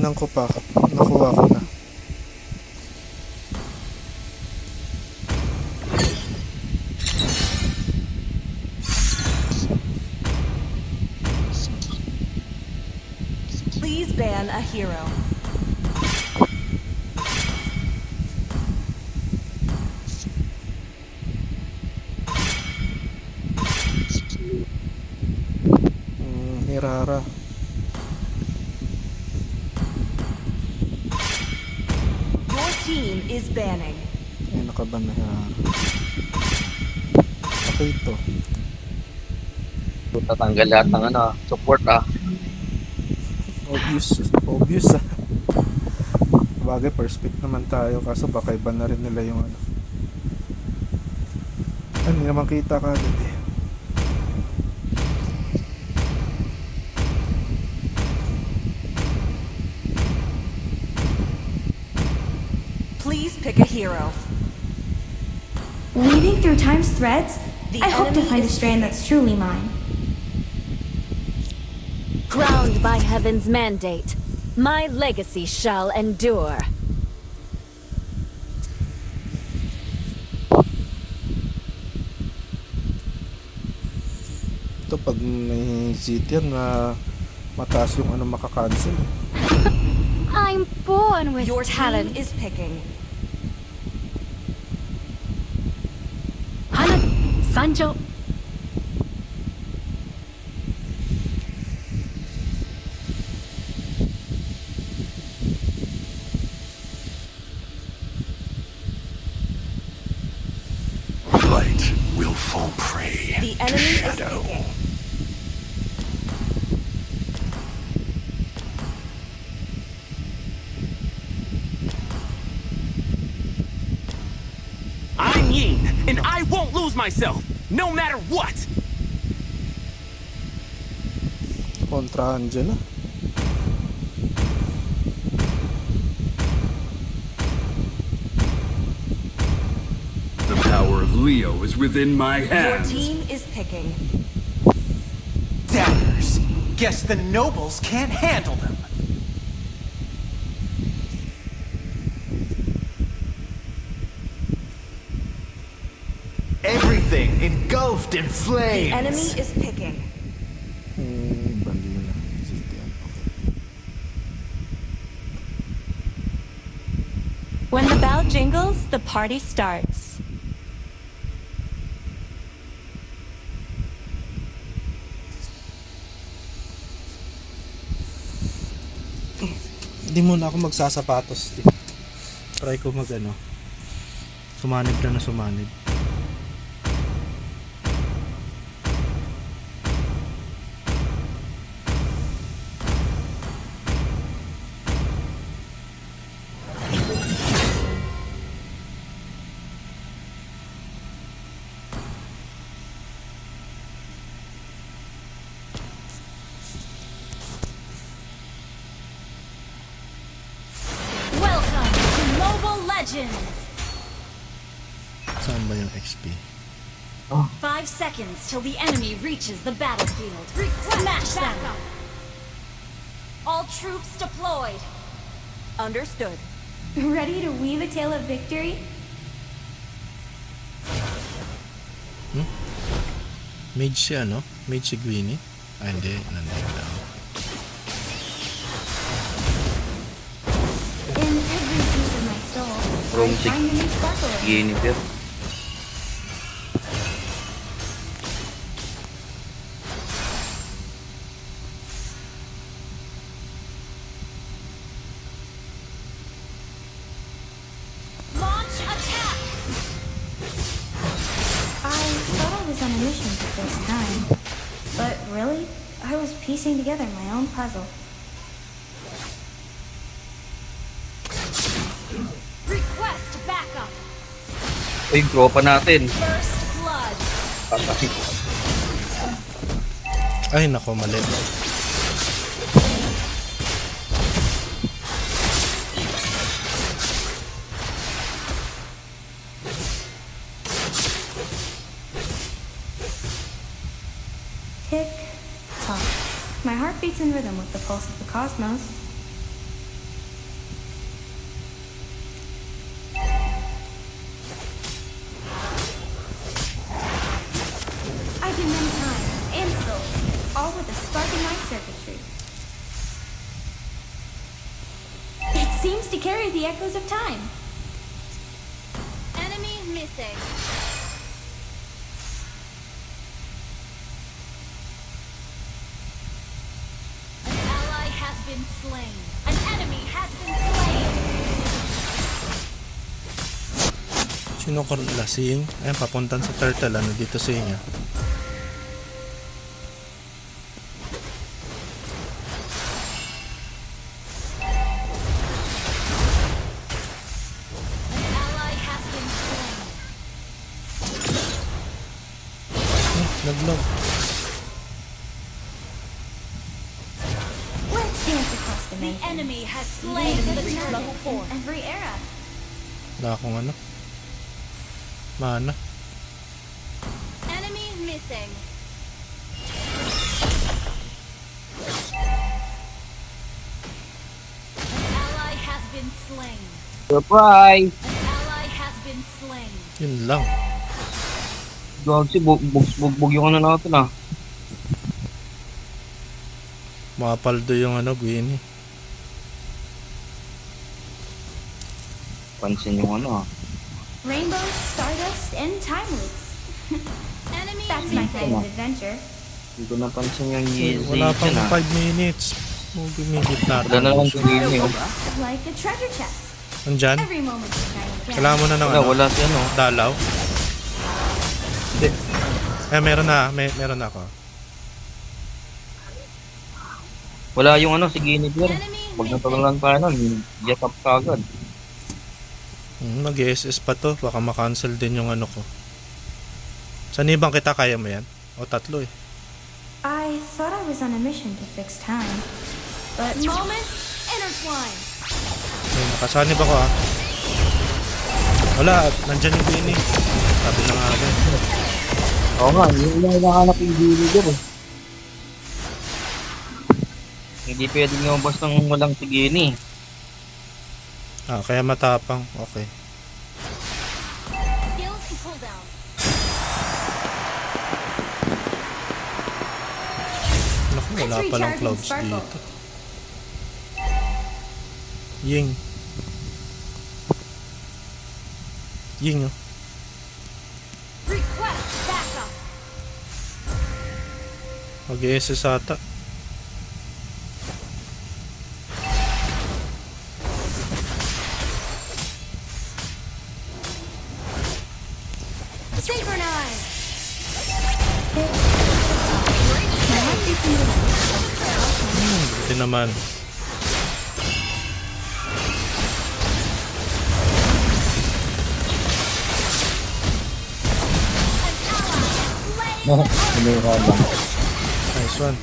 Titignan ko pa. Nakuha ko na. Please ban a hero. Hirara. Your team is banning. Ay, nakaban na Hirara. Okay ito. Tatanggal lahat ng support Obvious ah. Bagay, first pick naman tayo. Kaso baka iba na rin nila yung ano. Hindi naman kita ka agad eh. Please pick a hero. Weaving through time's threads, The I hope to enemy find a is strand that's truly mine. Crowned by heaven's mandate, my legacy shall endure. Ito pag may seat yan na mataas yung ano makakancel. I'm born with Your team talent. is picking. Hana, Sanjo. Light will fall prey The to enemy is shadow. picking. I'm Yin, and I won't lose myself, no matter what! Kontrahan dyan ah. The power of Leo is within my Your hands. team is picking. Daggers. Guess the nobles can't handle them. Everything engulfed in The flames. enemy is picking. Bali na. Seat yan. Okay. When the bell jingles, the party starts. Hindi muna ako magsasapatos. Try ko mag ano. Sumanib na sumanib. Welcome to Mobile Legends. Saan ba yung XP? 5 seconds till the enemy reaches the battlefield. Smash them. All troops deployed. Understood. Ready to weave a tale of victory? Mage siya, no? Mage si Gwynny? Ah, hindi. Nandito lang. In every piece of my soul, From I find a new sparkle. Yennefer. Launch attack. I thought I was on a mission the first time. But really, I was piecing together my own puzzle. Request backup. Uy, yung tropa natin. First blood. Patay. Ay, nako, mali. Tick tock. My heart beats in rhythm with the pulse of the cosmos. seems to carry the echoes of time. Enemy missing. An ally has been slain. An enemy has been slain. Sino ko lasing? Ayan, papuntan sa turtle. Ano dito sa inyo? An ally has been slain. Naglag. Let's dance across the The mountain. enemy has slain the turtle. In every era. Wala akong ano. Mana. Enemy missing. An ally has been slain. Surprise! An ally has been slain. Yun lang. Gawag si bugbog yung ano natin ah. Makapaldo yung ano, Gwini. Pansin yung ano ah. Rainbows, stardust, and time loops. Enemy That's my missing. kind of adventure. Hindi ko napansin yung Yeezy Wala pang dyan ah. 5 minutes. Gumigit Wala natin. na lang si Yeezy oh. Like a treasure chest. Nandyan? Every moment is shining gem. Kailangan mo na ng Wala, ano? wala si ano. Dalaw? Hindi. Meron na. Meron na ako. Wala yung ano, si Guinevere. Enemy Pag missing. natulalan tayo nun, get up ka agad. Mag-SS pa to. Baka makancel din yung ano ko. Sanibang kita, kaya mo yan? O tatlo eh. I thought I was on a mission to fix time. But Moments intertwine. Ayun, nakasanib ako ha. Wala. Nandyan yung Gwini. Sabi na nga agad. Oo nga, yung hinahanap yung Guinevere eh. Hindi pwedeng yung boss ng walang si Guinea. Kaya matapang. Okay. Skills and cooldown. Naku, wala Let's palang recharge clouds and sparkle. dito. Ying. Ying oh. Request backup. Mag-SS ata. Synchronize. Buti naman. Hinira lang. Nice one.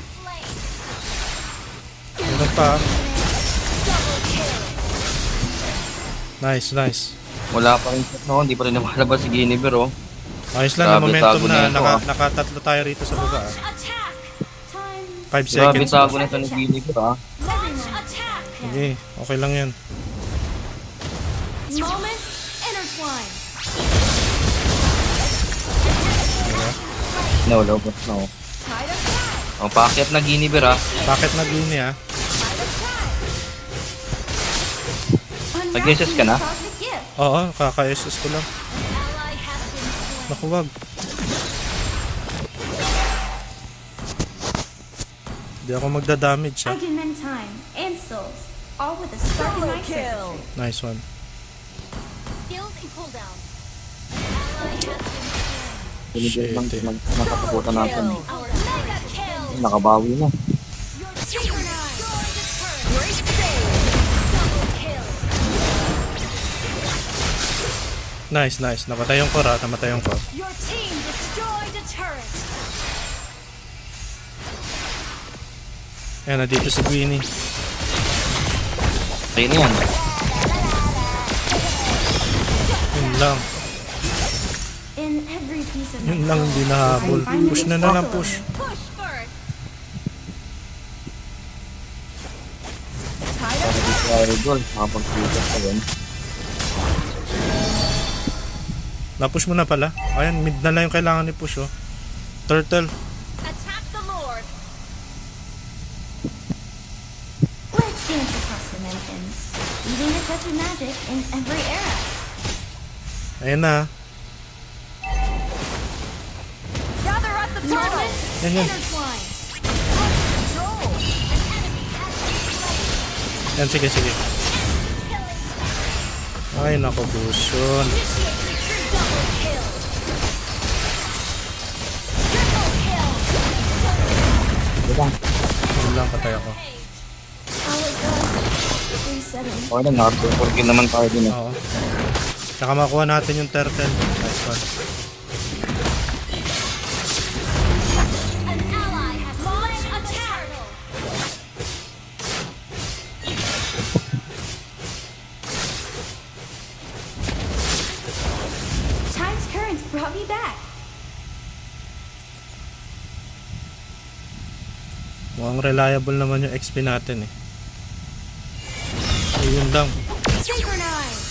Meron pa. Nice, nice. Wala pa rin no, hindi pa rin namalabas si Guinevere oh. Ayos lang yung Grabe, momentum tago na na ito, ah. nakatatlo tayo rito sa baba. Launch attack. time 5 Grabe seconds. tago na ito ni Guinevere ah. Launch attack. Sige, okay lang yan. Moments intertwine. No, lobot no. Tide of time. Oh, paakyat na Guinevere ah. Bakit nag-ini ah? Tide of time. Nag-SS ka na? cosmic gift. Oo, kaka-SS ko lang. Ally has been slain. Naku, wag. Hindi ako magda-damage I ha. can mend time and souls, all with a spark in my kill. circuitry. Nice one. Skills and cooldown. Ally has been slain. Guinevere lang Shit, eh. nakatakutan natin. Our mega kill. Nakabawi na. Your synchronize. Great save. Double kill. Nice, nice. Namatay yung core ha. Namatay yung core. Your team destroyed a turret. Ayan, nandito si Gwini. Kaya na yan. Yun lang. In every piece of my Yun lang soul, hindi nahabol. I find Push the na lang, sparkle push. in it. Push first. Hindi si Idol. Makapag-focus ka yun. Na-push mo na pala. Ayan, mid na lang yung kailangan i-push oh. Turtle. Attack the Lord. Let's dance across the mountains. leaving a touch of magic in every era. Ayan na. Gather up the turtles. Yan, yan. Intertwine. Yan, sige, sige. Ay, naku, Buson. Initiate retreat. Double kill. Triple kill. Diba? Yun lang, patay ako. Oh, it does. Resetting. Okay lang, nakapurkin naman tayo din eh. Oo. Tsaka makuha natin yung turtle. Nice one. An ally has slain a turtle. Time's currents brought me back. Mukhang reliable naman yung XP natin eh. Ayun lang. Synchronize.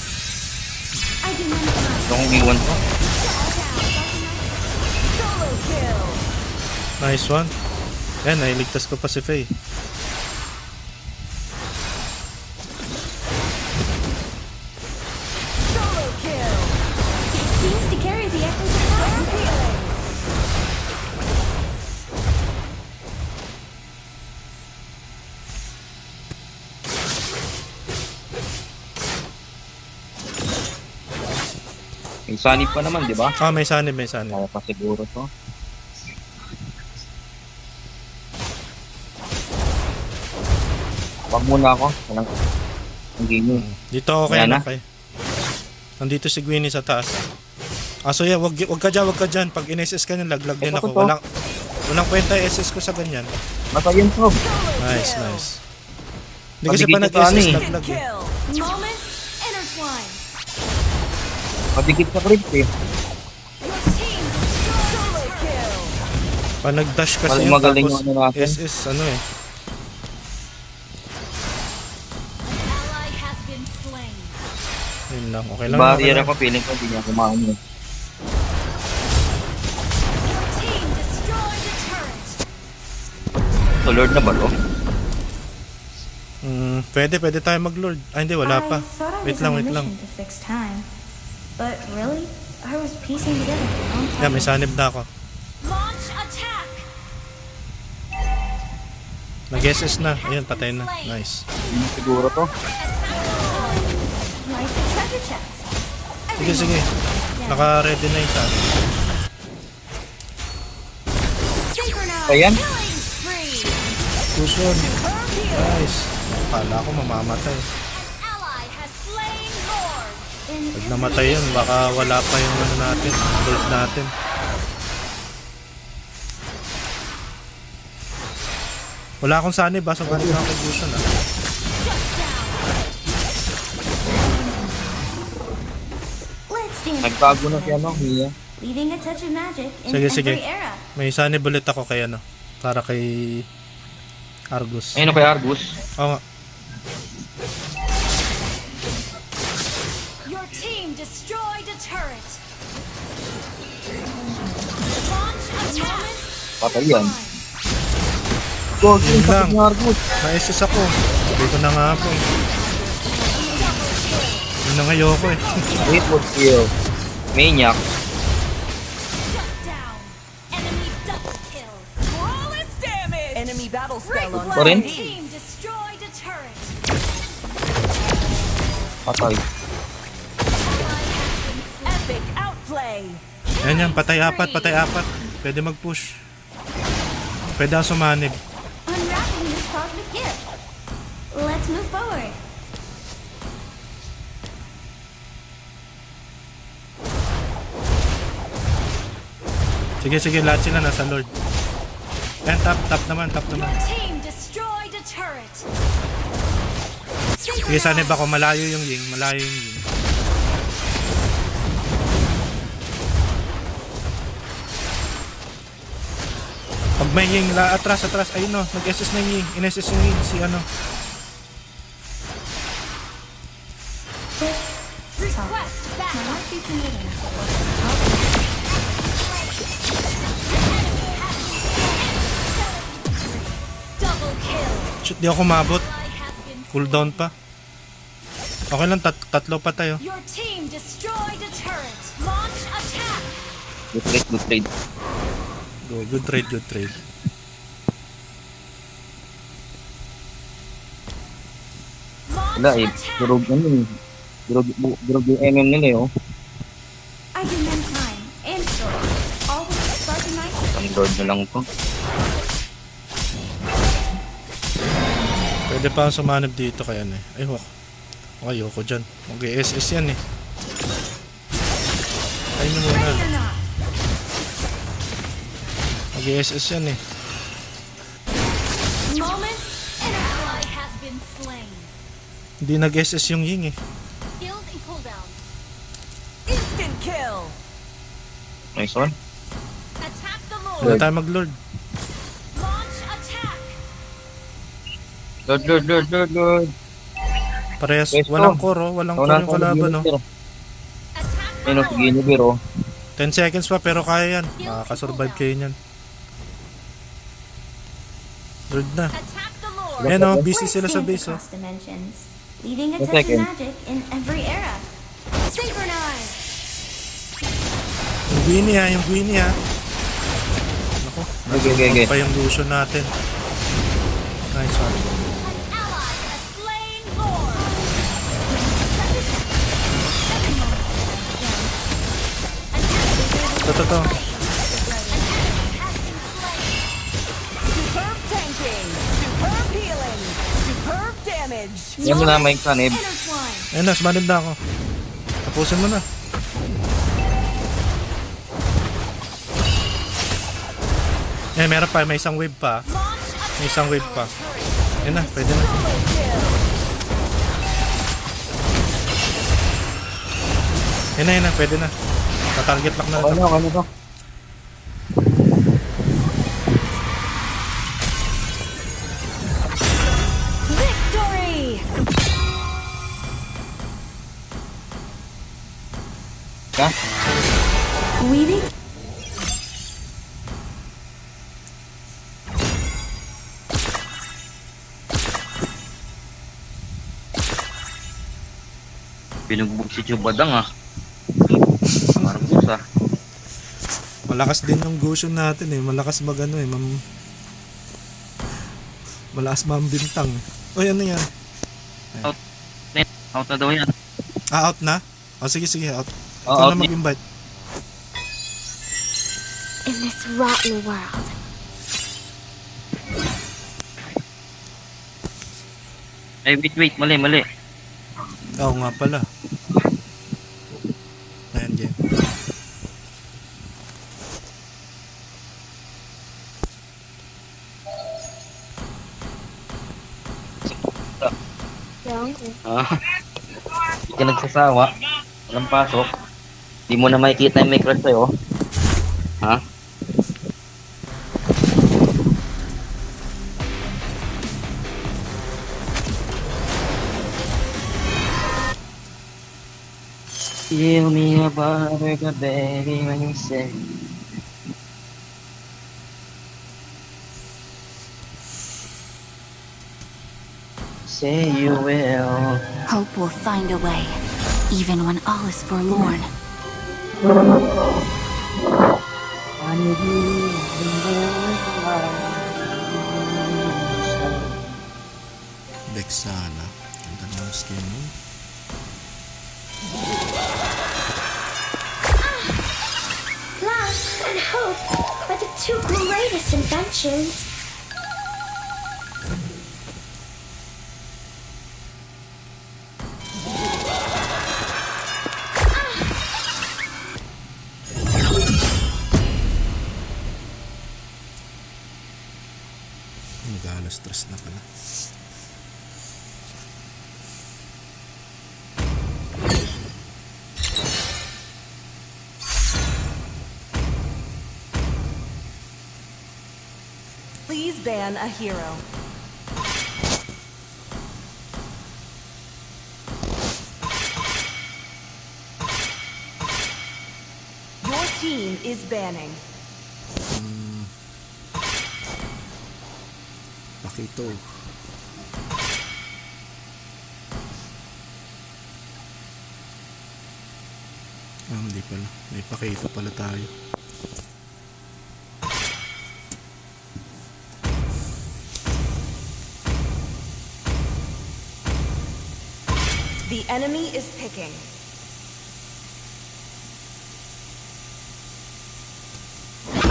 I do not know. Ito kong iwan ko. Solo kill. Nice one. Yan, nailigtas ko pa si Faye. Solo kill. Seems to carry the echoes of time. May sanib pa naman, di ba? Ah, may sanib, may sanib. Kaya pa siguro to. Wag muna ako. Walang ang gaming. Dito ako kayo Ayan na na. kay. Nandito si Gwynny sa taas. Ah, so yeah, wag ka dyan, wag ka dyan. Pag in-SS ka nyan, laglag din Ito ako. to. Walang kwenta SS ko sa ganyan. Matayin to. Nice, nice. Hindi kasi Pabigit pa na nag-SS, to, ani. laglag eh. Kill. Moments intertwine. Mabigit sa crit eh. Your team destroyed a turtle. Kill. Pag nag-dash kasi Mal- yun, magaling tapos yung ano natin. SS, ano eh. An ally has been slain. Yun lang, okay lang. Barrier okay lang. ako, feeling ko hindi niya kumain eh. Your team destroyed a turret. So Lord na ba to? Pwede tayo mag-lord. Ah, hindi, wala pa. I thought I Wait was lang, on a wait lang. mission to fix time. But really, I was piecing together my own Yeah, may puzzle. sanib na ako. Launch attack. Nag-SS na. Ayun, patay na. Nice. Hindi siguro to. Like the treasure chest. Sige, sige. Naka-ready na yung sanib. Synchronize. Ayan. Killing spree. Puson. Nice. Akala ko mamamatay. An ally has slain Lord. Pag namatay yun, baka wala pa yung ano natin, lord natin. Wala akong sanib, basta sanib na ako Puson ah. Let's dance. Nagtago na si ano, Mia. Leaving a touch of magic in Sige, every sige. era. May sanib ulit ako kay ano, para kay Argus. Ayun o kay Argus. Oo nga. Your team destroyed a turret. Launch attack. Patay yan. Go, Yun lang. ni Argus. Na-SS ako. Sabi ko na nga po eh. Yun na ngayon ko eh. Triple kill. Maniac. Shut down. Enemy double kill. Flawless damage. Enemy battle spell on Pa rin? Your team destroyed a turret. Patay. Epic outplay. Yan yan, patay apat. Pwede mag-push. Pwede ako sumanib. Unwrapping this cosmic gift. Let's move forward. Sige, lahat sila nasa lord. Yan, top naman. Your team destroyed a turret. Sige, sanib ako. Malayo yung ying. Pag may ying, atras. Ayun no, nag-SS na yung ying. In-SS yung ying, si ano. Request My back. heart beats in rhythm. Double kill. Shit, di ako mabot. Ally has been Cooldown pa. Okay lang, tatlo pa tayo. Your team destroyed a turret. Launch attack. Good trade, good trade. Good trade, good trade. Launch Wala eh. attack. Durog ano eh. Durog yung MM nila eh, oh. I can mend time and story. All with a spark of night. Ang lord na lang to. Pwede pa akong sumanib dito kaya ano eh. Ay, wak. Ayoko dyan. Mag-SS yan eh. Ayun na muna. Ready or not? Mag-SS yan eh. Moment. An ally has been slain. Hindi nag-SS yung Ying eh. Skills and cooldown. Instant kill. Nice one. Attack the Wala Lord. tayo mag-lord. Launch attack. Lord. Parehas. Pwesto. Walang core oh. Walang core yung kalaban oh. Attack the Ayun, Lord. sige nyo, biro. 10 seconds pa pero kaya yan. Makakasurvive kayo niyan. Lord na. Attack the Lord. Ayan oh, busy Light sila sa spans base oh. across dimensions, leaving a One touch of second. magic in every era. Synchronize! Yung Gwynny ha, yung Gwynny ha. Naku, Okay. pa yung Lucian natin. Nice one. An ally has slain Lord. Ito. Superb tanking. Superb healing. Superb damage. Yan mo na, may kanib. Intertwine. Ayun na, sumanib na ako. Tapusin mo na. Eh, meron pa. May isang wave pa. Launch attack. May isang wave pa. Ayun na, pwede na. Solo kill. Ayun na, pwede na. Tatarget lock na Okay ito. na to. Victory. Ha? Weaving? Binugbog si Chubadang ah. Parang busa. Malakas din yung Goshen natin eh. Malakas mag ano eh. Malakas mambintang. O yan na yan. Out na daw yan. Ah, out na? O sige, out. Oh, Ikaw out na mag-invite. In this rotten world, Ay, wait. Mali. Oo nga pala. Ayan, game. Ah. Hindi ka nagsasawa. Walang pasok. Di mo na makikita yung may crush sa'yo. Ha? Tell me about it, baby, when you say you will. Hope will find a way, even when all is forlorn. Vexana. Ganda ng skin mo. love and hope are the two greatest inventions. Nag-alas-stress na pala. Please ban a hero. Your team is banning. Pakito. Hindi pala. May pakita pala tayo. The enemy is picking.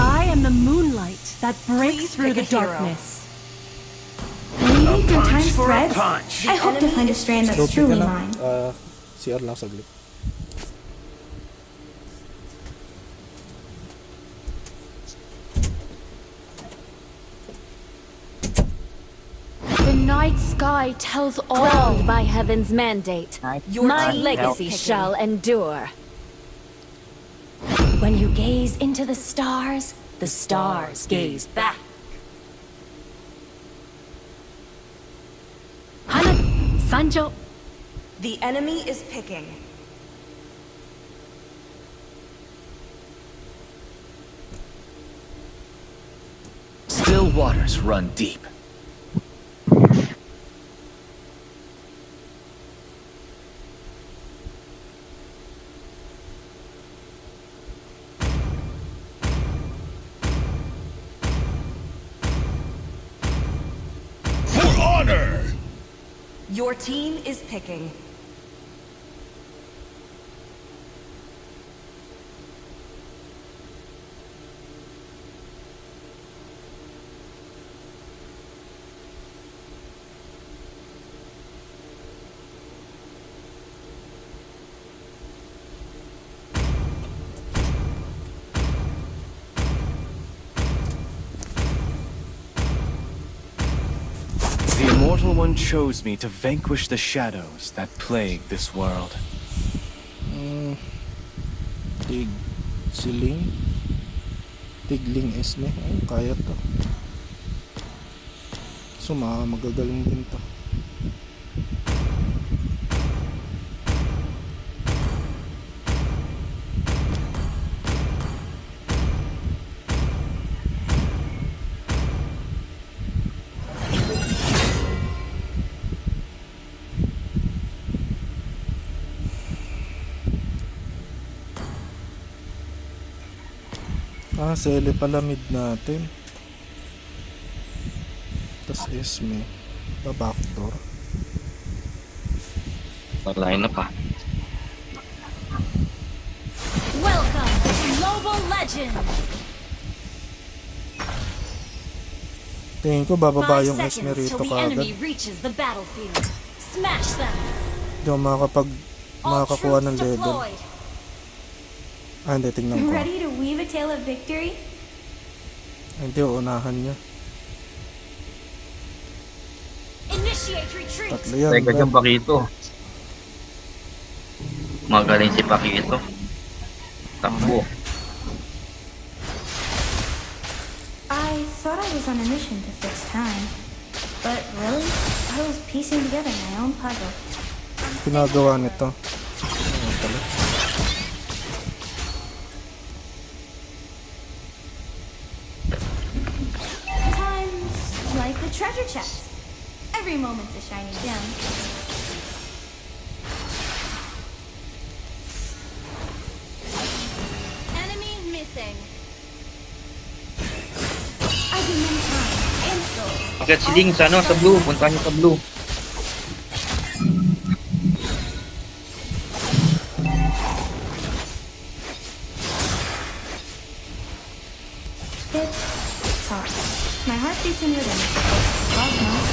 I am the moonlight that Please breaks through pick the a hero. darkness. Reading through time's for a threads, punch. I hope to find a strand Slow that's pick truly na lang. mine. CR lang saglit. The night sky tells all by heaven's mandate. Your My team legacy is picking. shall endure. When you gaze into the stars gaze back. Hana, Sanjo. The enemy is picking. Still waters run deep. For honor! Your team is picking. The Immortal One chose me to vanquish the shadows that plague this world. Tigling Esme. Ay, kaya to. So, magagaling din to. Sele pala mid natin. Tas Esme. Backdoor. Line na pa. Welcome to Mobile Legends. Tingin ko bababa 5 yung Esme seconds rito till the kagad. enemy reaches the battlefield. Smash them. Hindi ako All makakakuha ng troops level. deployed. Hindi, tingnan ko. Ready to weave a tale of victory? Hindi, uunahan niya. Initiate retreat. Tatlo yan. Teka dyan, Pakito. Magaling si Pakito. Takbo. I thought I was on a mission to fix time. But really, I was piecing together my own puzzle. Pinagawa nito. Ano pala? Time's like the treasure chest. Every moment's a shiny gem. Enemy missing. I've been many times and sold. Bakit si Ding sa ano? Sa blue. Puntahan niyo sa blue. It's hard. My heart beats in rhythm. Cosmos.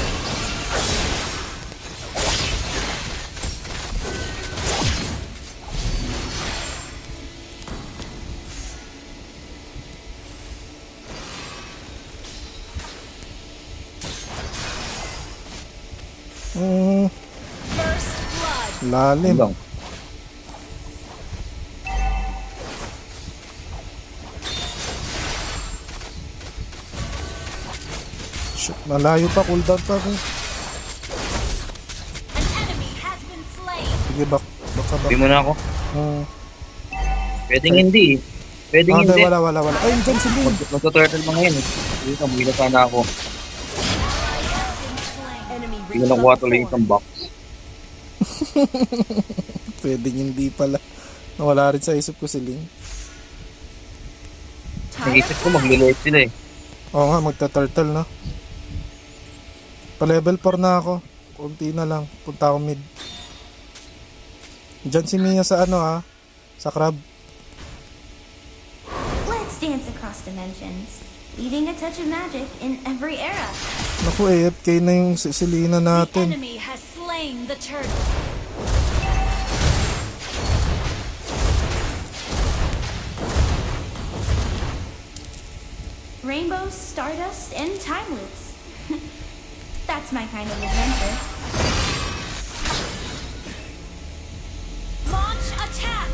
First blood. Lalim. Lang. Shit, malayo pa. Cooldown pa ako. An enemy has been slain. Sige, baka Sabi mo na ako. Pwedeng hindi. Pwedeng Hindi, hindi. wala. Ay, dyan si Lin. Magto-turtle mo ngayon. Dito, mula sana ako. Enemy Hindi ko nakuha tuloy isang box. Pwedeng hindi pala. Nawala rin sa isip ko si Ling. Naisip ko maglilate sila eh. Oo nga, magta-turtle na. Pa-level 4 na ako. Kunti na lang. Punta ako mid. Diyan si Mia sa ano sa crab. Let's dance across dimensions, leaving a touch of magic in every era. Naku, AFK na yung Selena The natin. enemy has slain the turtle. Rainbows, stardust, and time loops. That's my kind of adventure. Launch attack!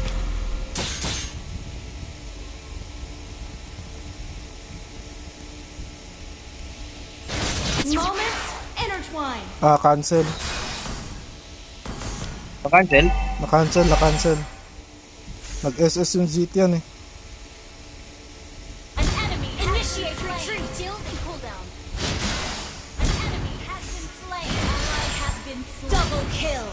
Moments intertwine. Cancel. Pa-cancel? Na-cancel. Nag-SS yung ZT yan eh. An enemy initiate retreat. Shield and cooldown. An enemy has been slain. Ally has been slain. Double kill.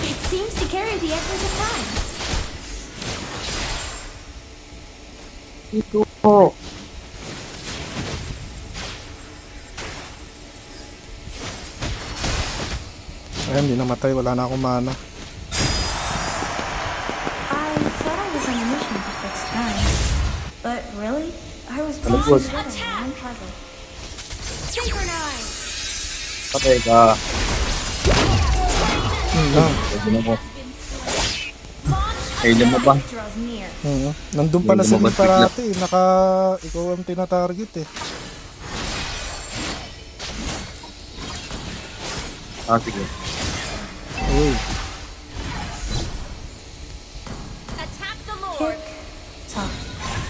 It seems to carry the essence of time. Ito po. Ayun, di namatay. Wala na akong mana. I thought I was on a mission to fix time. But really, I was Ano piecing po? together my own puzzle. Synchronize. Patay ka. Lang. Pwede na po. Been slain. Launch Kailan mo ba? Draws near. Nandun pala Hindi sa lumabas Ling parati. Ikaw ang tinatarget eh. Sige. Uy. attack the Lord. Talk.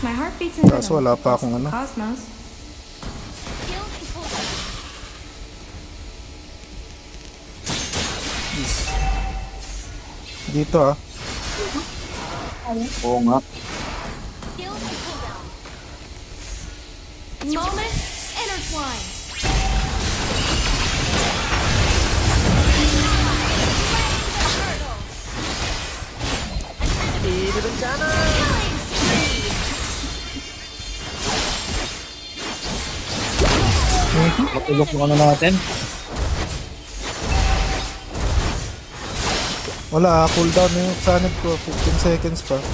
My heart beats in Kaso wala pa akong ano. Cosmos. Shield and cooldown. Dito Oo nga. Shield and cooldown. Moment intertwine. Killing spree. Matulog yung ano natin. Wala, cooldown na yung sanib ko. 15 seconds pa. An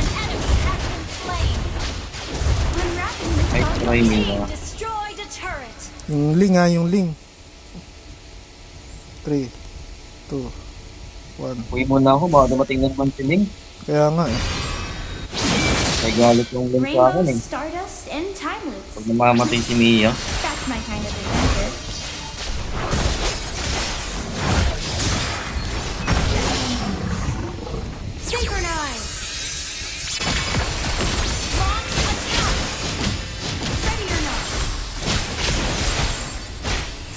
enemy has been slain. Unwrapping the Ay, cosmos. try nila. Destroyed a turret. Yung Ling yung Ling. 3, 2, 1. Uwi muna ako, baka dumating na naman si Ling. Kaya nga eh. May galit yung Ling sa akin eh. Rainbows, stardust, and time loops. Pag namamatay si Mia. That's my kind of adventure. Synchronize. Launch attack. Ready or not.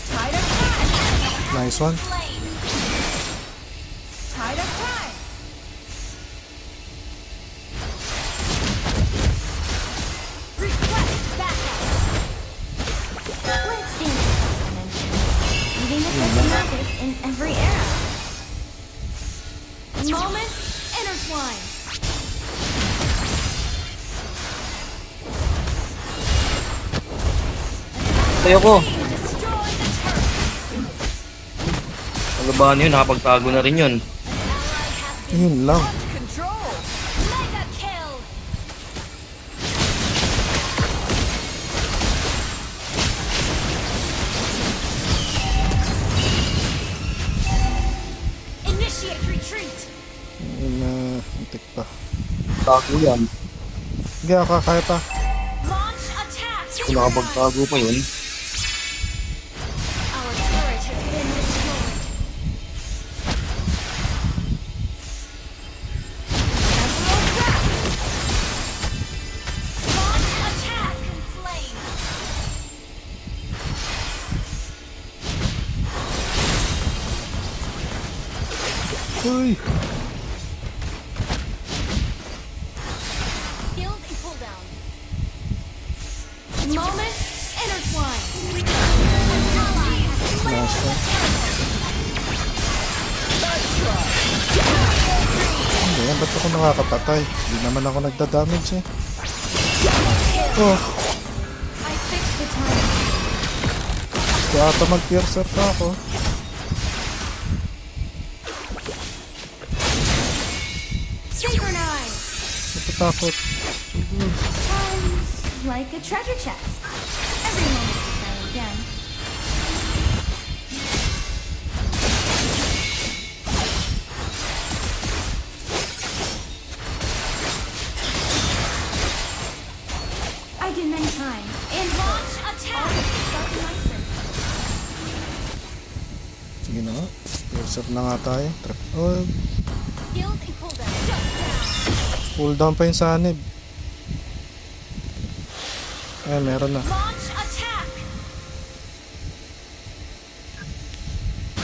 Tide of time. Nice one. Slain. Tide of time. Request backup. Let's dance across dimensions, leaving a touch of magic in every era. Moments intertwine. Tayo ko. Destroy the turret. Ano ba yun? Nakapagtago na rin yun. An ally has been Yun lang. Control. mega kill. Initiate retreat. Yun na, antik pa. Tago yan. Sige, kaya pa. Launch attack. Kung nakapagtago pa yun. Our turret has been destroyed. Launch attack and slain. Uy! yan, ba't ako nakakapatay? Hindi naman ako nagda-damage eh. Oh, I fixed the time. kaya ata mag-piercer pa ako. Synchronize! Natatakot. Time's like a treasure chest. Every moment is now again. I did many times. And launch attack! Starting my search. Sige na nga. Piercer na nga tayo. Oh, Skills and cooldown. Shut down. cooldown pa yung sanib. Eh, meron na. Launch attack.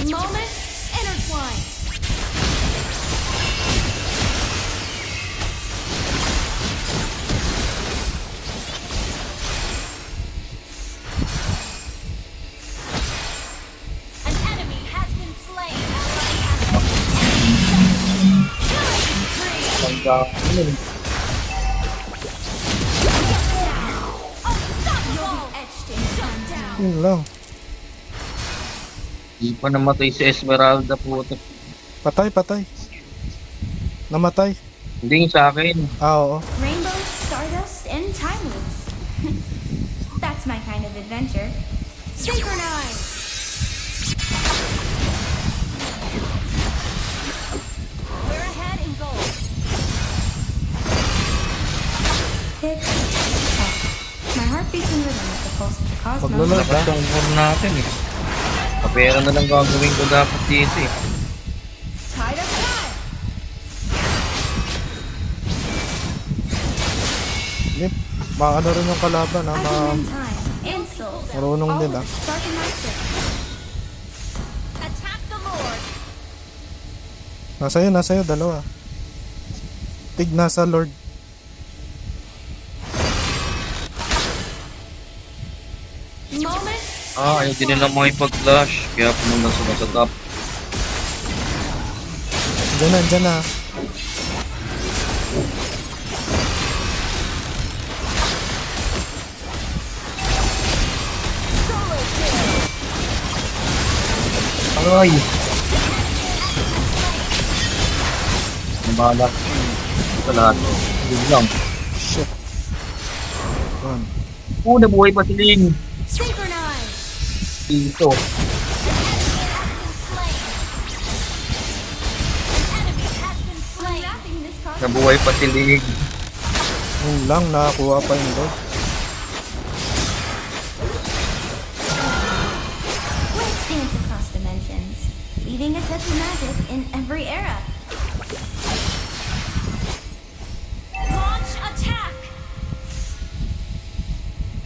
Moment intertwine. An enemy has been slain. Ally has been unstoppable. Etched in Shut down. Yun lang. Di pa namatay si Esmeralda po. Patay, patay. Namatay. Hindi yung sa akin. Ah, oo. Rainbows, stardust, and time loops. That's my kind of adventure. Synchronize! We're ahead in gold. Tick tock. My heart beats in rhythm with the pulse of the cosmos. Maglulog Dapat ba? yung core natin eh. Kapera na lang gagawin ko dapat dito eh. Tide of time! Hindi. Maano rin yung kalaban ha. I did many times. And souls. Marunong All din of ah. it starting my search. Attack the Lord. Nasa iyo, dalawa. Tig nasa Lord. Moment Ayaw din nila makipag-flash. Kaya pumunta sila sa top. Diyan na. Aray! Nabalak. Ito lahat. Yun lang. Shit. Run. Nabuhay pa si Ling. Synchronize. Dito. Unwrapping this cosmos. Nabuhay pa si Ling. Yun lang, nakakuha pa yung Lord. Let's dance across dimensions, leaving a touch of magic in every era. Launch attack.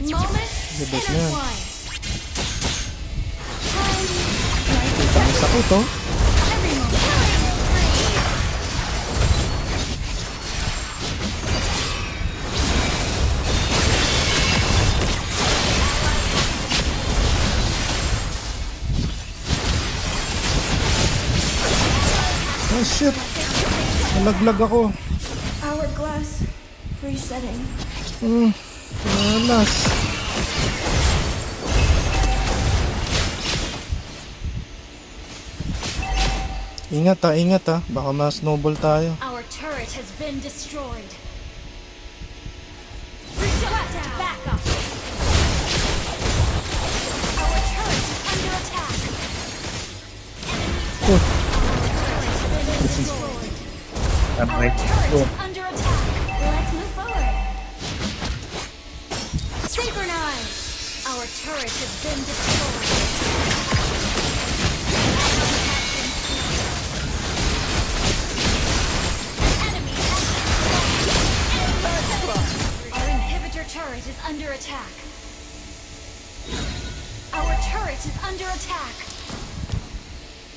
Moment Gabas na yan. intertwine. Time like a Ang sakit oh. every moment. Oh shit. Nalaglag ako. Hourglass resetting. Malas. Ingat ha. Baka ma-snowball tayo. Our turret has been destroyed. Request backup. Our turret is under attack. Oh, Sabay. Turret is under attack. Let's move forward. Synchronize. Our turret has been destroyed. Enemy has been slain. Our inhibitor turret is under attack. Our turret is under attack.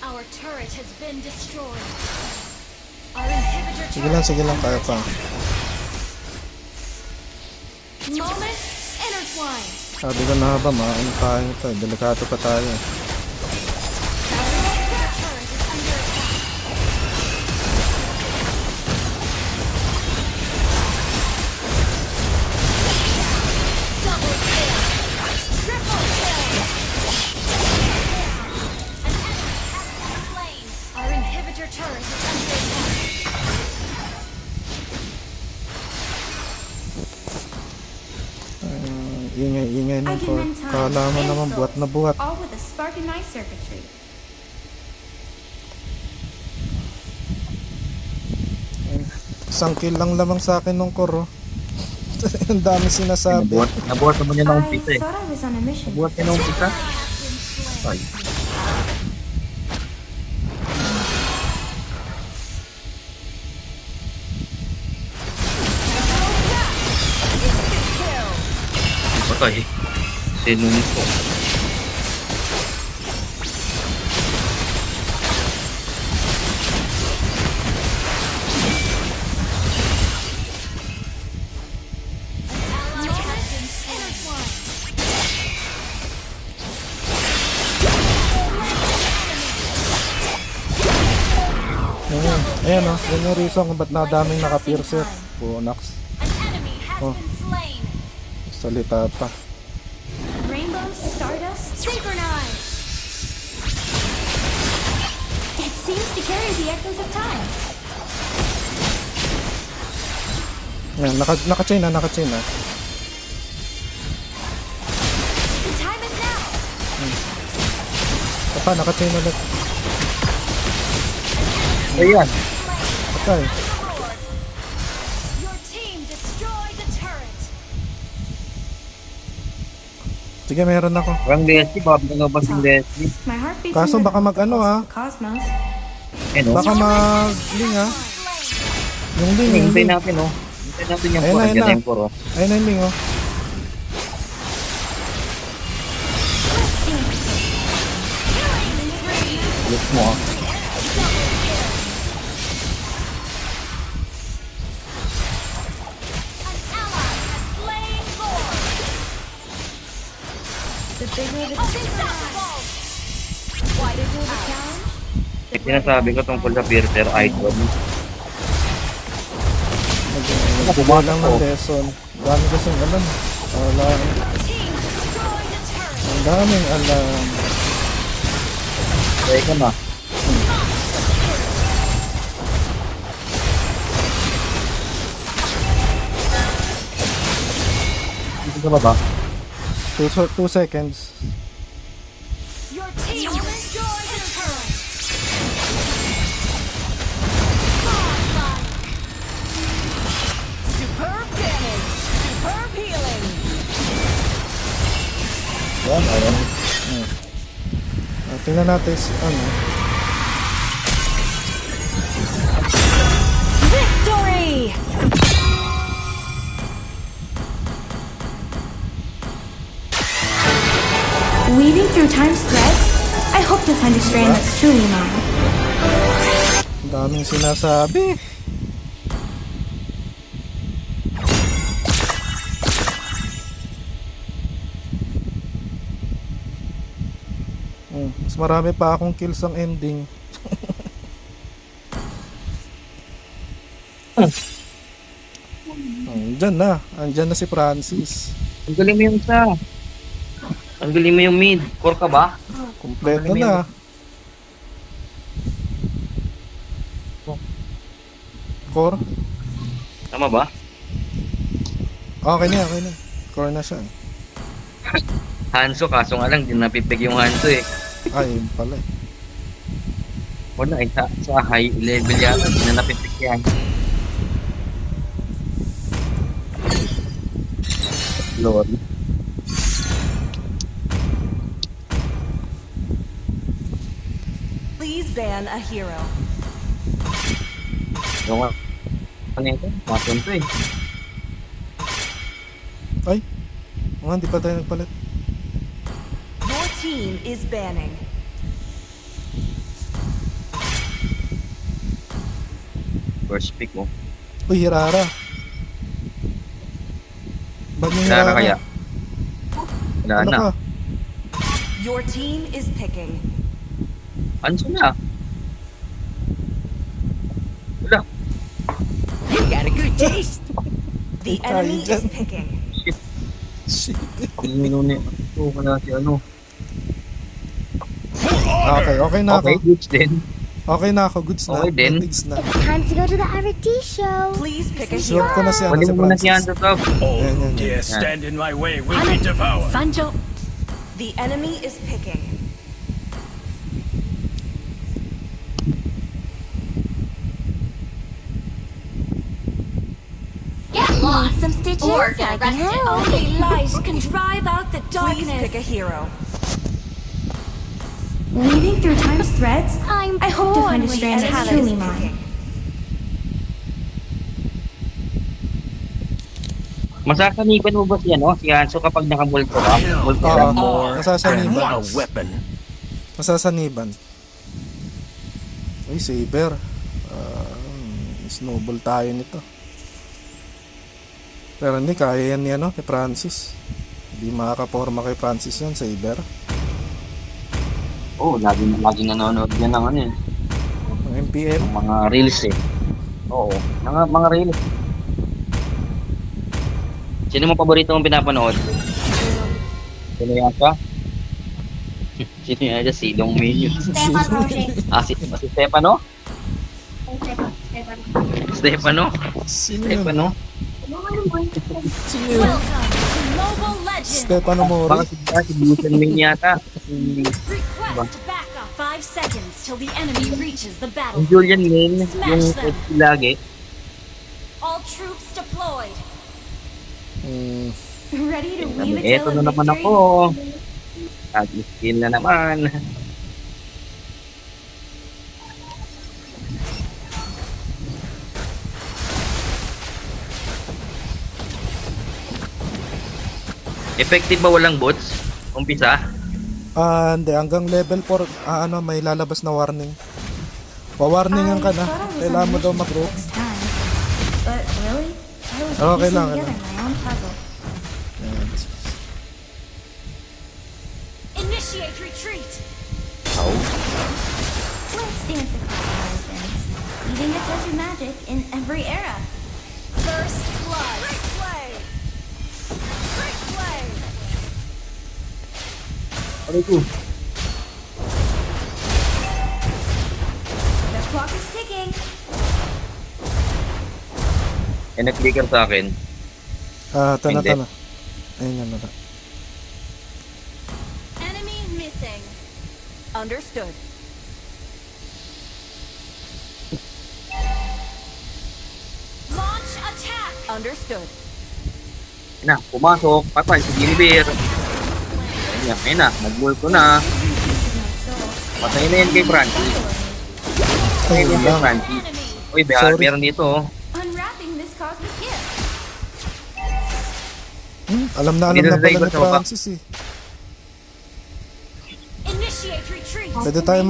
Our turret has been destroyed. Our inhibitor turret sige lang, kaya pa. Moment intertwine. Sabi ko na ba, maano tayo ito. Delikato pa tayo. Our inhibitor turret is under attack. turret is under attack. Ingay-ingay I ng can core. mend time Kala mo and naman souls, buhat na buhat. all with a spark in my circuitry. Isang kill lang lamang sa akin ng core. Oh. Ang dami sinasabi. Nabuhat naman yan ng I umpisa eh. thought I was on a mission. Nabuhat yan ng umpisa. Ay. Patay. Sinunod ko. Ally has been intertwined. Ayan o, yun yung reason kung ba't nadaming naka-piercer. Punax, An enemy has Oh. been slain. salita pa. Rainbows, stardust. Synchronize. It seems to carry the echoes of time. Ayan, naka-chain na, naka-chain na. The time is now. Papa, naka-chain ulit. Ayan. Patay. Your team destroyed the turret. Sige, meron ako. Walang Leslie, baka binagabas yung Leslie. My heart beats Kaso in baka rhythm mag-ano, with ah. the cosmos. Ano? Baka mag-ling ha. Yung ling, yung Hintay ling. natin oh. Hintay natin yung Ayun na, core. ayun Yan na. yung core oh. Ayun na yung ling oh. Look mo ah. An ally has slain Lord. The bigger the Unstoppable. wider the challenge. Eh, sinasabi ko tungkol sa Piercer Idol. Nagbubuha lang ng lesson. Dami kasing alam. Alam. Team destroyed the turret. Ang daming alam. Kaya ka na. Dito ka ba ba? 2 seconds. Your team destroyed the turret. Superb damage. Superb healing. Yan, ayun. Tingnan natin ano. Victory! Weaving through time's thread, I hope to find a strand that's truly mine. Ang daming sinasabi. Mas marami pa akong kills ang ending. Andyan na si Francis. Ang galing mo yung isa. Ang galing mo yung mid. Core ka ba? Kompleto na. Core? Tama ba? Okay na, okay na. Core na siya. Hanso, kaso nga lang, di napipig yung Hanso eh. Ay, yun pala eh. Wala eh, sa high level yata, di na napipig yan. Lord. Please ban a hero. Yung ano ito? Mason to eh. Ay, hindi pa tayo nagpalit. Your team is banning. First pick mo. Uy, Hirara. Ba't yung Wala na Hirara? kaya? Wala Ano na. ka? Your team is picking. Hanso na. Wala. You got a good taste. The Ay, enemy dyan. is picking. Shit. Pinino ni ito ka na si ano. Okay, okay na ako. Okay, goods din. Okay na ako, goods na. Okay din. Goods na. Time to go to the RT show. Please pick a Swap ko hero. na siya Pwede si mo muna si Francis. Hanzo top. All Yeah, who yeah, dare stand in my way will be devoured. Sanjo. The enemy is picking. Get lost. Some stitches. Or I can help. Only light can drive out the Please pick a darkness. hero. Weaving through time's threads, I'm I hope to born find a with strand that's talent. truly mine. Masasanipan mo ba si si Hanzo kapag nakamulto ka? Multo ka. Oo, And masasaniban. a weapon. Masasaniban. Uy, Saber. Snowball tayo nito. Pero hindi, kaya yan ni kay Francis. Hindi makakaporma kay Francis yan, Saber. Oo, lagi nanonood yan ng Ang MPL. mga reels eh. Oo, mga reels. Sino mo paborito mong pinapanood? Sino yata? Sino yata? Silong Mayo. Stefan Roche. Si Stefano? Stefano? Sino yun? Stefano? Sino yun? Welcome to Mobile Legends. Stefano Baka Mori. si Lucian Main yata. Request backup 5 seconds till the enemy reaches the Yung battlefield. Julian Main, yung lagi. All troops deployed. Ready to weave a Eto tale na of naman victory? ako. Skill na naman. Effective ba walang bots? Umpisa? Hindi, hanggang level 4, may lalabas na warning. Pa-warningan ka na. I thought I was Kailangan mo on a daw mission to mag-rope. fix time. But really, I was Okay piecing lang, together my own puzzle. Initiate retreat. Let's dance across horizons, leaving a touch of magic in every era. First blood. Great play. Great play. Ano ito? The clock is ticking. Nag-clicker sa akin. Tana. Hindi. Ayun yan na. Enemy missing. Understood. Launch attack. Understood. Pumasok. Patay si Gilbert. Ayun na. Nag-multo na. Patay na yan kay Francis. Patay na yan kay Francis. Uy, Sorry. meron dito. Unwrapping this cosmic gift. Alam na Hindi na pala ni driver sa baba. Francis eh. Initiate retreat. Pwede tayo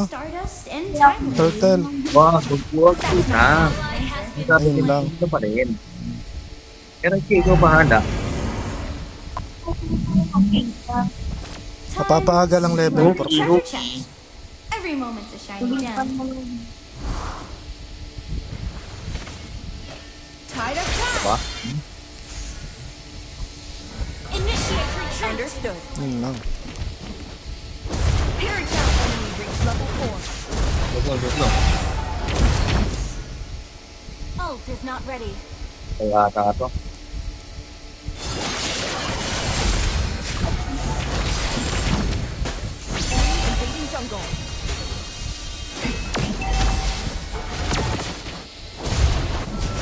Stardust and time. Turtle. Wow, magbuwag na. Ally has been Sabi Ayun nila, lang. ito pa rin. Pero ikaw bahala. Mapapaaga lang level 4. Treasure chest. Every moment's a shiny gem. Tide of time. Diba? Initiate retreat. Understood. Yun lang. Here it comes. Enemy reach level 4. Gusto. Ult is not ready. Kaya ata to. Invading jungle.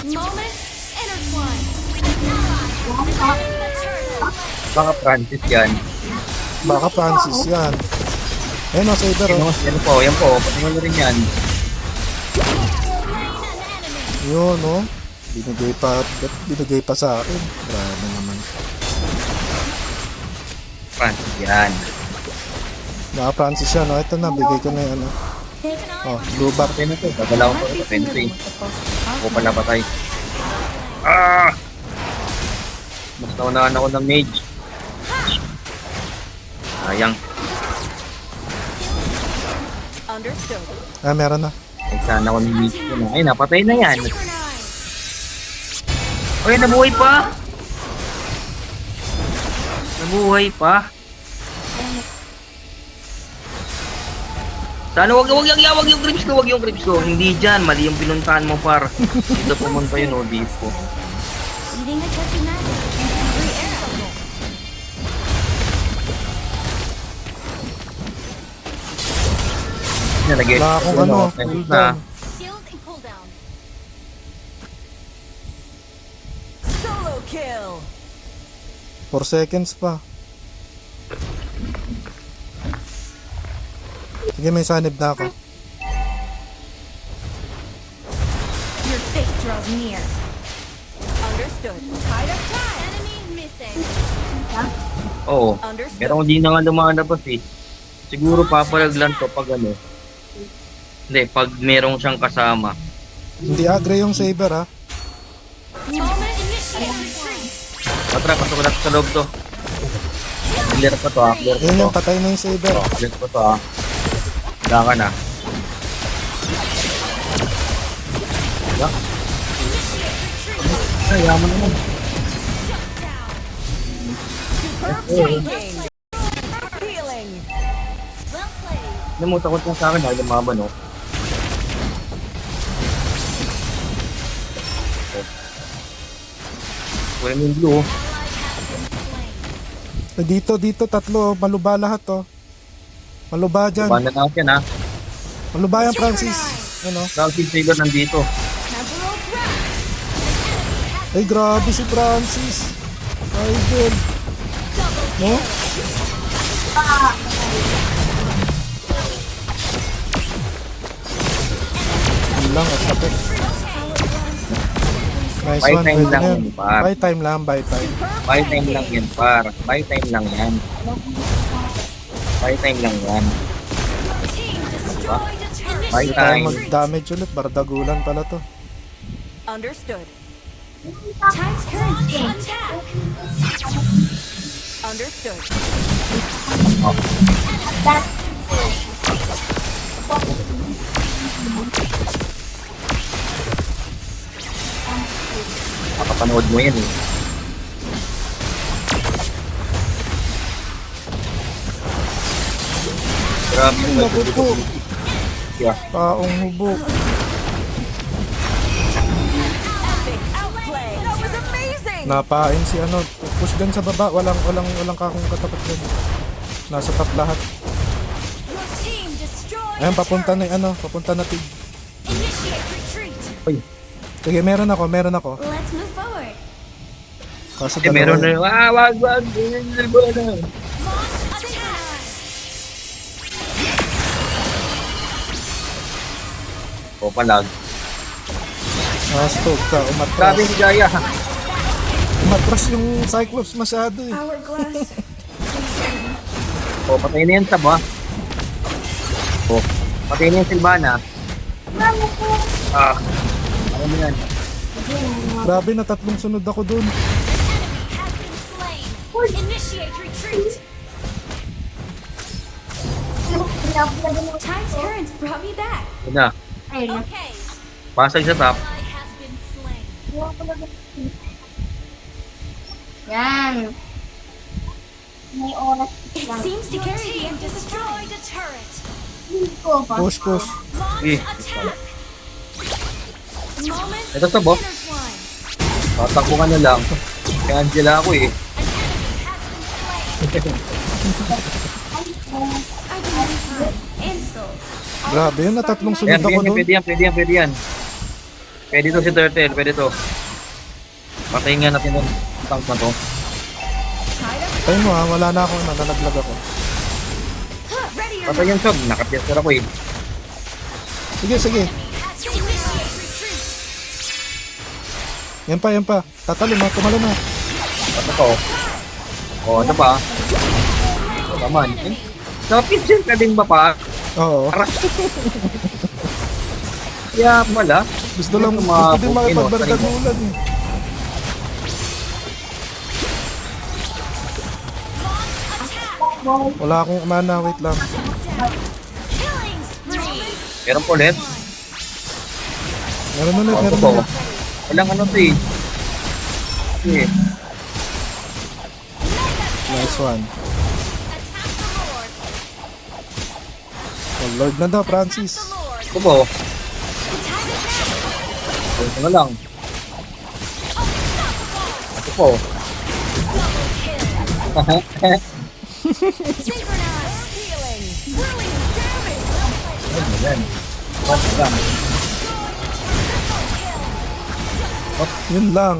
Moment intertwined. Defending the turtle. Baka Francis yan. Baka Francis yan. Ayun o, Saber o. Yan po. Pati mo na rin yan. Slain an enemy. Yun o. Binigay pa sa akin. Grabe naman. Francis yan. Baka Francis yan o. Ito na, bigay ko na yan o. Oh, blue bar. Patay na to. Gagalaw ko. Not Patay na facing to eh. rhythm with the pulse of Ako cosmos. pala patay. Ah! Mas naunahan ako ng mage. Sayang. Understood. Meron na. Ay, sana ako ng mage ko na. Ay, napatay na yan. Synchronized. Ay, nabuhay pa! Nabuhay pa! Sana wag yung creeps ko, wag yung creeps ko. Hindi dyan, mali yung pinuntahan mo par. Dito pumunta yun, dito. Eating a touchy magic in every arrow. Nalagay. Wala akong ano, na. cooldown. Shield and cooldown. Solo kill. 4 seconds pa. Sige, may sanib na ako. Your fate draws near. Understood. Tide of time. Enemy missing. Oo. Understood. Pero hindi na nga lumalabas eh. Siguro papalaglan to pag ano. Hindi, pag merong siyang kasama. Hindi agre yung saber ha. Moment initiate retreat. Patra, pasok ko natin sa loob to. Clear pa to clear pa Ayun to. yung patay na yung saber. Clear pa to Wala ka na. Wala. Ay, yaman naman. Superb taking. Healing. Well played. Alam mo, takot lang sa akin dahil lumaban, no? Wala mo yung blue. Dito, tatlo. Maluba lahat to. Maluba dyan. Banda natin, ha? Maluba yan, Francis. Ano? Francis Taylor nandito. Ay, grabe si Francis. Idol. No? Yun lang, at sakit. Nice Buy one, time pwede lang na yan. yun, par. Buy time lang, buy time. Buy time lang yan, par. Buy time lang yan. Buy time lang yan. Team destroyed a turret. Buy Hindi tayo time. mag-damage ulit, bardagulan pala to. Understood. Time's current Attack. Understood. Makapanood mo yan, eh. Grabe yung Naku po. Yeah. Taong hubog. Epic outplay. That was amazing. Napain si ano, push dyan sa baba, walang kakong katapat dyan. Nasa top lahat. Your team destroyed Ayan, a papunta turret. na papunta na tig. Initiate retreat. Uy, Sige, meron ako. Let's move forward. Kaso eh, meron na dalawa. yung, wag. Ganyan na ba na? Launch attack. O, palag. Stove ka, Grabe umatras. si Jaya. Umatras yung Cyclops masyado eh. Hourglass. O, patay na yan, Sab, ha? O, patay na yung Silvana. Ano mo yan? Grabe na, 3 sunod ako dun. Has been slain. Initiate retreat. Time's currents brought me back. Yun na. Okay. Pasag sa top. Ally has been slain. Yan. May oras It lang. seems to Your carry the team emphasis. destroyed a turret. Ko ba? Push. Launch Eh. attack. Moment Ito, Sab, oh. intertwine. Tatakbo ka na lang. Kay Angela ako, eh. An enemy has been slain. I believe her. Insult. Grabe yun na, 3 Ayan, sunod ako dun. pwede yan. Pwede to si Turtle, pwede to. Patayin nga natin yung tank na to. Tayo mo ha, wala na ako, nalaglag ako. Patay yung Sab, nakapyester ako, eh. Sige. Has initiate retreat. Yan pa. Tatalon ha, tumalo na. Ano to? O, ano pa? Ito naman. Napitsin ka din ba pa? Oo. Kaya pala. Gusto din makipagbardagulan eh. Wala akong mana, wait lang. Killing spree. Meron po ulit. Meron ulit. Walang ano to, eh. Okay. Nice one. Attack the Lord. Oh, Lord na daw, Francis. Ito po. Ito na lang. Ito po. Healing. Brilliant damage. Ayan. Ito lang. Yun lang.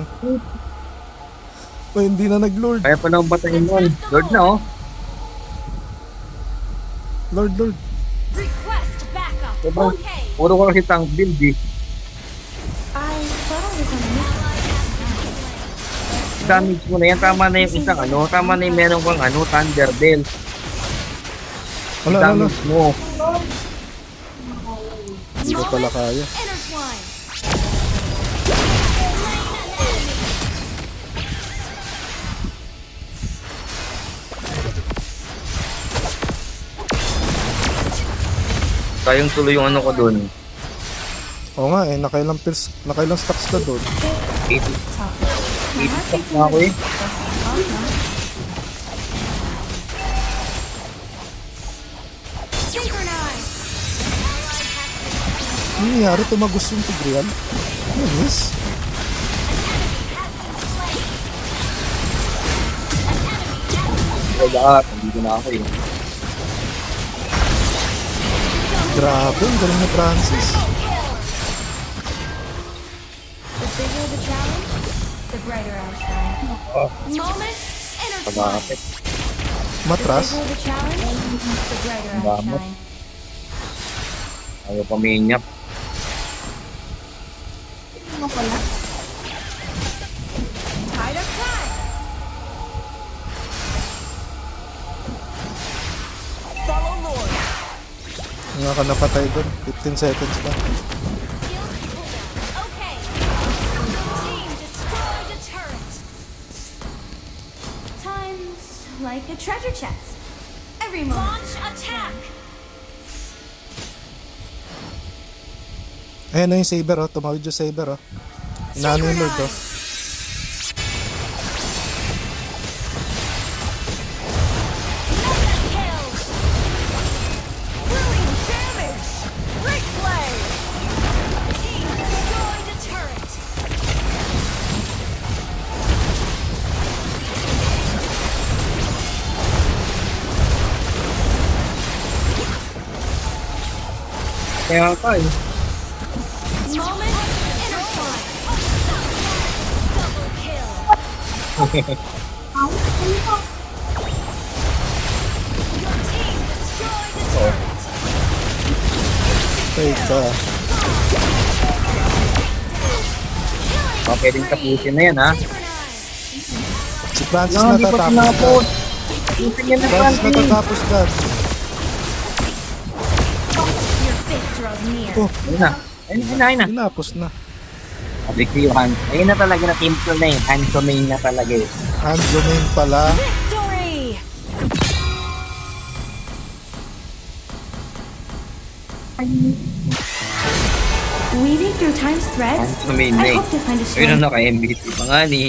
Oh, hindi na nag-Lord. Kaya pa lang batayin nun. Lord na oh. Lord. Request backup. Sobrang, Okay. puro ko kasi tank build eh. I thought I was on a mission. Damage mo na yan. Tama na yung isang ano. Tama na yung meron kang ano. Thunder Bell. Wala. Damage mo. Hindi ko pala kaya. Intertwine. Kayang tuloy yung ano ko dun. Oo nga eh, nakailang stocks ka doon. 80 stocks na ako eh. Synchronize. Ano nangyari? Tumagos yung Tigreal? Ano yes? Ay lahat. Nandito na ako eh. Grabe, ang galing ni Francis. The bigger the challenge, the brighter I shine. Moment. Intertwine. Pagkakapit. The Matras. bigger the challenge, the brighter I Damot. shine. Ayaw pa minyap. Ano pala? Tide of time. Follow Lord. Nga ka napatay doon. 15 seconds pa. Okay. Team destroyed a turret. Times like a treasure chest. Every moment. Launch attack. Ayan na yung Saber oh. Tumawid yung Saber oh. Inaano yung Lord oh. Kill. Brilliant damage. Great play. Team destroyed a turret. Kaya ka eh. Moment. Intertwine. Double kill. Ang ano ko? Your team destroyed a turret. Wait ka. Baka pwedeng tapusin na yan ha. Synchronize. Si Francis No, di pa natatapos tinapos. ka. Tapusin yan na Francis Francis. natatapos ka. Your fate draws near. Oh, Ayun na. Ayun na. tinapos na. Sabi ko yung hands. Ayun na talaga na team kill na eh. Hands domain na talaga eh. Angelo main pala. Victory. Weaving through time's threads, Hands domain na I eh. hope to find a Ayun strength. na naka-MVP pa nga ni.